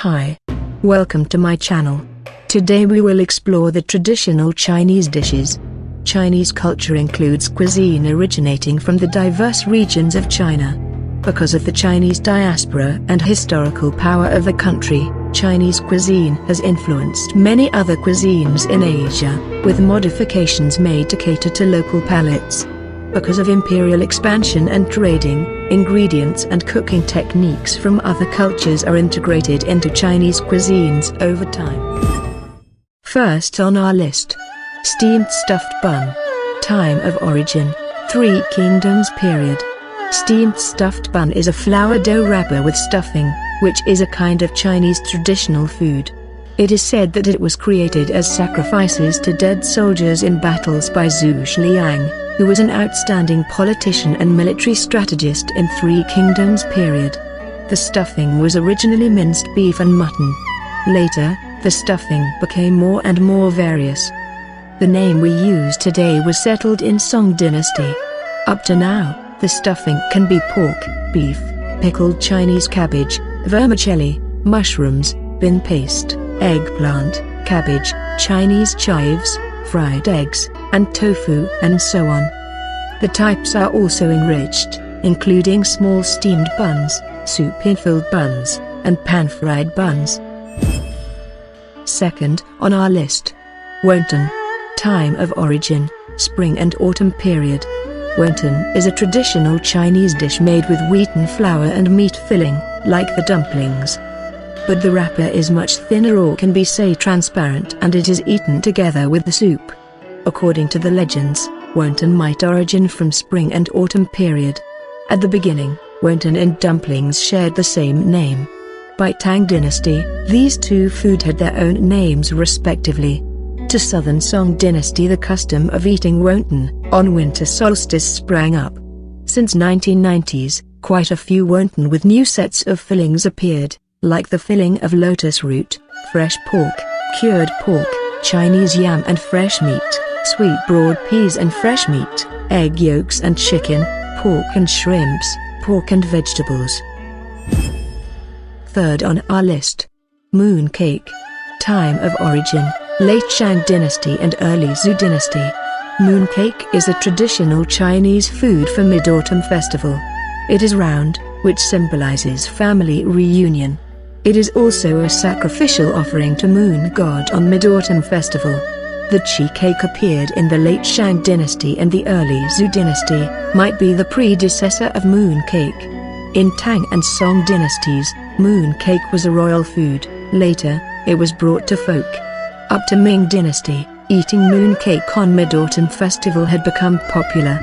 Hi. Welcome to my channel. Today we will explore the traditional Chinese dishes. Chinese culture includes cuisine originating from the diverse regions of China. Because of the Chinese diaspora and historical power of the country, Chinese cuisine has influenced many other cuisines in Asia, with modifications made to cater to local palates. Because of imperial expansion and trading, ingredients and cooking techniques from other cultures are integrated into Chinese cuisines over time. First on our list, steamed stuffed bun. Time of origin, 3 Kingdoms period. Steamed stuffed bun is a flour dough wrapper with stuffing, which is a kind of Chinese traditional food. It is said that it was created as sacrifices to dead soldiers in battles by Zhu Liang, who was an outstanding politician and military strategist in 3 Kingdoms period. The stuffing was originally minced beef and mutton. Later, the stuffing became more and more various. The name we use today was settled in Song Dynasty. Up to now, the stuffing can be pork, beef, pickled Chinese cabbage, vermicelli, mushrooms, bean paste, eggplant, cabbage, Chinese chives, fried eggs, and tofu, and so on. The types are also enriched, including small steamed buns, soup-filled buns, and pan-fried buns. Second on our list, wonton. Time of origin, spring and autumn period. Wonton is a traditional Chinese dish made with wheaten flour and meat filling, like the dumplings. But the wrapper is much thinner or can be say transparent, and it is eaten together with the soup. According to the legends, wonton might origin from spring and autumn period. At the beginning, wonton and dumplings shared the same name. By Tang Dynasty, these two food had their own names respectively. To Southern Song Dynasty, the custom of eating wonton on winter solstice sprang up. Since 1990s, quite a few wonton with new sets of fillings appeared, like the filling of lotus root, fresh pork, cured pork, Chinese yam and fresh meat, sweet broad peas and fresh meat, egg yolks and chicken, pork and shrimps, pork and vegetables. Third on our list, moon cake. Time of origin, late Shang Dynasty and early Zhou Dynasty. Moon cake is a traditional Chinese food for Mid-Autumn Festival. It is round, which symbolizes family reunion. It is also a sacrificial offering to Moon God on Mid-Autumn Festival. The Qi cake appeared in the late Shang Dynasty and the early Zhou Dynasty, might be the predecessor of moon cake. In Tang and Song dynasties, moon cake was a royal food. Later, it was brought to folk. Up to Ming Dynasty, eating moon cake on Mid-Autumn Festival had become popular.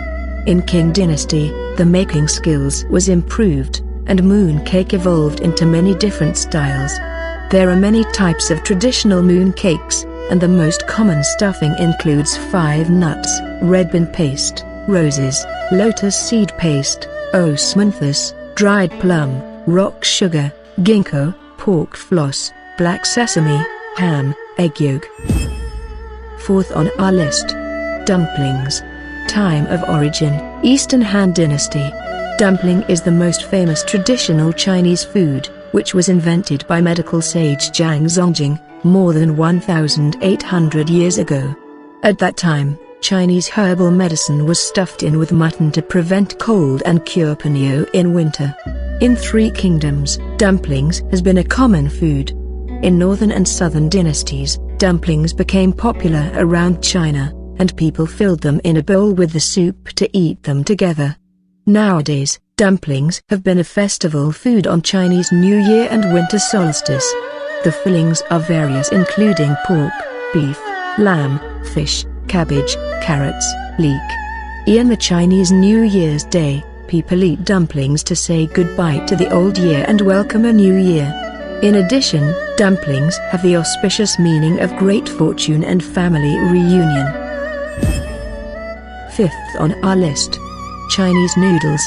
In Qing Dynasty, the making skills was improved, and moon cake evolved into many different styles. There are many types of traditional moon cakes, and the most common stuffing includes 5 nuts, red bean paste, roses, lotus seed paste, osmanthus, dried plum, rock sugar, ginkgo, pork floss, black sesame, ham, egg yolk. Fourth on our list, dumplings. Time of origin, Eastern Han Dynasty. Dumpling is the most famous traditional Chinese food, which was invented by medical sage Zhang Zongjing, more than 1,800 years ago. At that time, Chinese herbal medicine was stuffed in with mutton to prevent cold and cure ponyo in winter. In 3 Kingdoms, dumplings has been a common food. In northern and southern dynasties, dumplings became popular around China, and people filled them in a bowl with the soup to eat them together. Nowadays, dumplings have been a festival food on Chinese New Year and winter solstice. The fillings are various, including pork, beef, lamb, fish, cabbage, carrots, leek. In the Chinese New Year's Day, people eat dumplings to say goodbye to the old year and welcome a new year. In addition, dumplings have the auspicious meaning of great fortune and family reunion. Fifth on our list, Chinese noodles.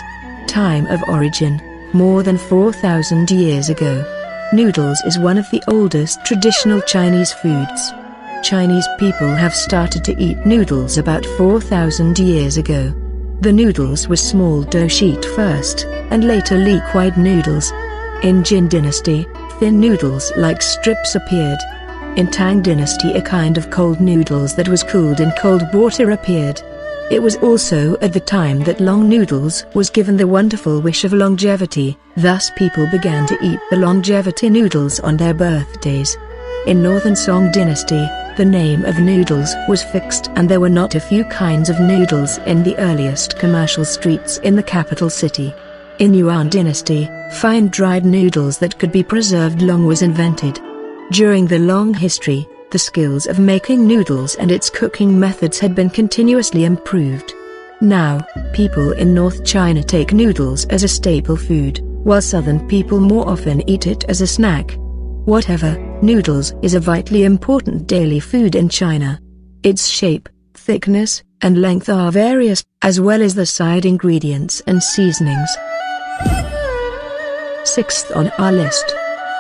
Time of origin, more than 4,000 years ago. Noodles is one of the oldest traditional Chinese foods. Chinese people have started to eat noodles about 4,000 years ago. The noodles were small dough sheet first, and later liquid noodles. In Jin Dynasty, thin noodles like strips appeared. In Tang Dynasty, a kind of cold noodles that was cooled in cold water appeared. It was also at the time that long noodles was given the wonderful wish of longevity, thus people began to eat the longevity noodles on their birthdays. In Northern Song Dynasty, the name of noodles was fixed and there were not a few kinds of noodles in the earliest commercial streets in the capital city. In Yuan Dynasty, fine dried noodles that could be preserved long was invented. During the long history, the skills of making noodles and its cooking methods had been continuously improved. Now, people in North China take noodles as a staple food, while southern people more often eat it as a snack. Whatever, noodles is a vitally important daily food in China. Its shape, thickness, and length are various, as well as the side ingredients and seasonings. Sixth on our list.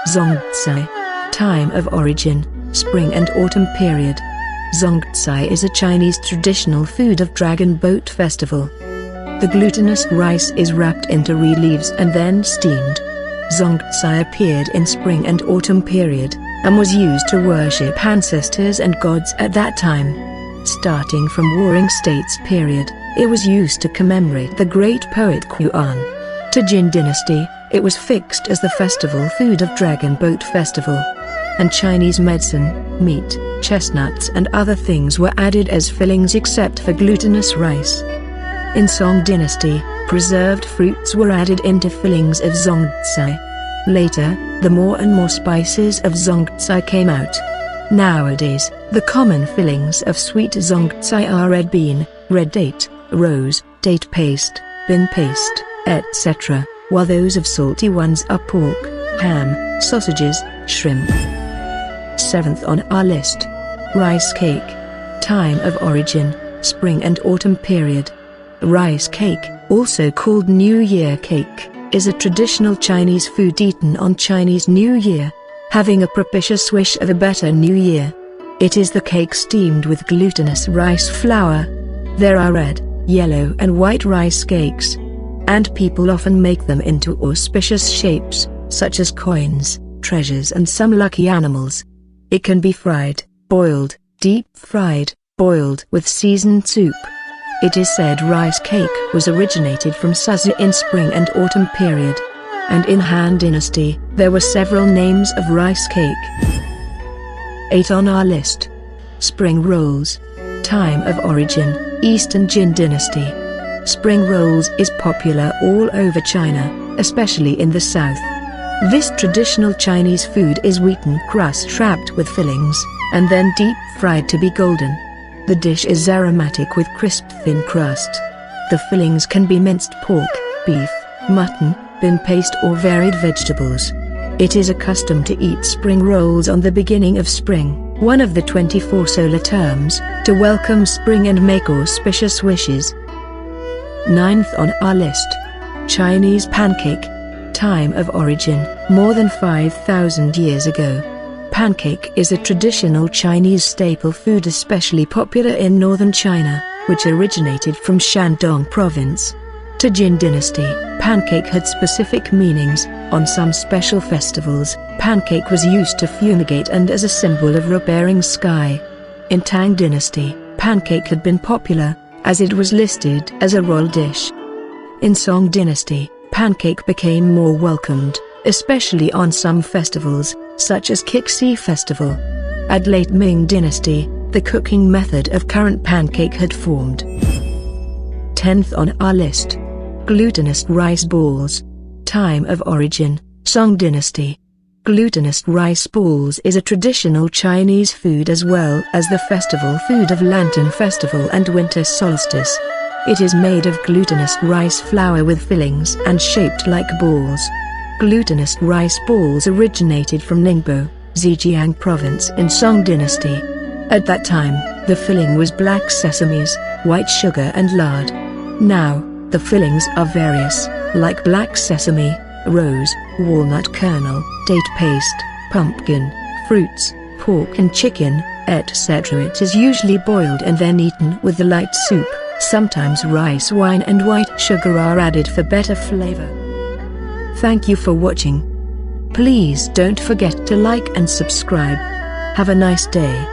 Zongcai. Time of origin, spring and autumn period. Zongcai is a Chinese traditional food of Dragon Boat Festival. The glutinous rice is wrapped into reed leaves and then steamed. Zongcai appeared in spring and autumn period, and was used to worship ancestors and gods at that time. Starting from Warring States period, it was used to commemorate the great poet Yuan. To Jin Dynasty, it was fixed as the festival food of Dragon Boat Festival. And Chinese medicine, meat, chestnuts and other things were added as fillings except for glutinous rice. In Song Dynasty, preserved fruits were added into fillings of zongcai. Later, the more and more spices of zongcai came out. Nowadays, the common fillings of sweet zongcai are red bean, red date, rose, date paste, bean paste, etc., while those of salty ones are pork, ham, sausages, shrimp. Seventh on our list. Rice cake. Time of origin, spring and autumn period. Rice cake, also called New Year cake, is a traditional Chinese food eaten on Chinese New Year, having a propitious wish of a better new year. It is the cake steamed with glutinous rice flour. There are red, yellow and white rice cakes, and people often make them into auspicious shapes, such as coins, treasures and some lucky animals. It can be fried, boiled, deep-fried, boiled with seasoned soup. It is said rice cake was originated from Suzu in spring and autumn period. And in Han Dynasty, there were several names of rice cake. 8 on our list. Spring rolls. Time of origin, Eastern Jin Dynasty. Spring rolls is popular all over China, especially in the south. This traditional Chinese food is wheaten crust wrapped with fillings, and then deep-fried to be golden. The dish is aromatic with crisp thin crust. The fillings can be minced pork, beef, mutton, bean paste or varied vegetables. It is a custom to eat spring rolls on the beginning of spring, one of the 24 solar terms, to welcome spring and make auspicious wishes. 9th on our list. Chinese pancake. Time of origin, more than 5,000 years ago. Pancake is a traditional Chinese staple food especially popular in northern China, which originated from Shandong province. To Jin Dynasty, pancake had specific meanings. On some special festivals, pancake was used to fumigate and as a symbol of repairing sky. In Tang Dynasty, pancake had been popular, as it was listed as a royal dish. In Song Dynasty, pancake became more welcomed, especially on some festivals, such as Qixi Festival. At late Ming Dynasty, the cooking method of current pancake had formed. 10th on our list. Glutinous rice balls. Time of origin, Song Dynasty. Glutinous rice balls is a traditional Chinese food as well as the festival food of Lantern Festival and Winter Solstice. It is made of glutinous rice flour with fillings and shaped like balls. Glutinous rice balls originated from Ningbo, Zhejiang province in Song Dynasty. At that time, the filling was black sesames, white sugar and lard. Now, the fillings are various, like black sesame, rose, walnut kernel, date paste, pumpkin, fruits, pork and chicken, etc. It is usually boiled and then eaten with the light soup. Sometimes rice wine and white sugar are added for better flavor. Thank you for watching. Please don't forget to like and subscribe. Have a nice day.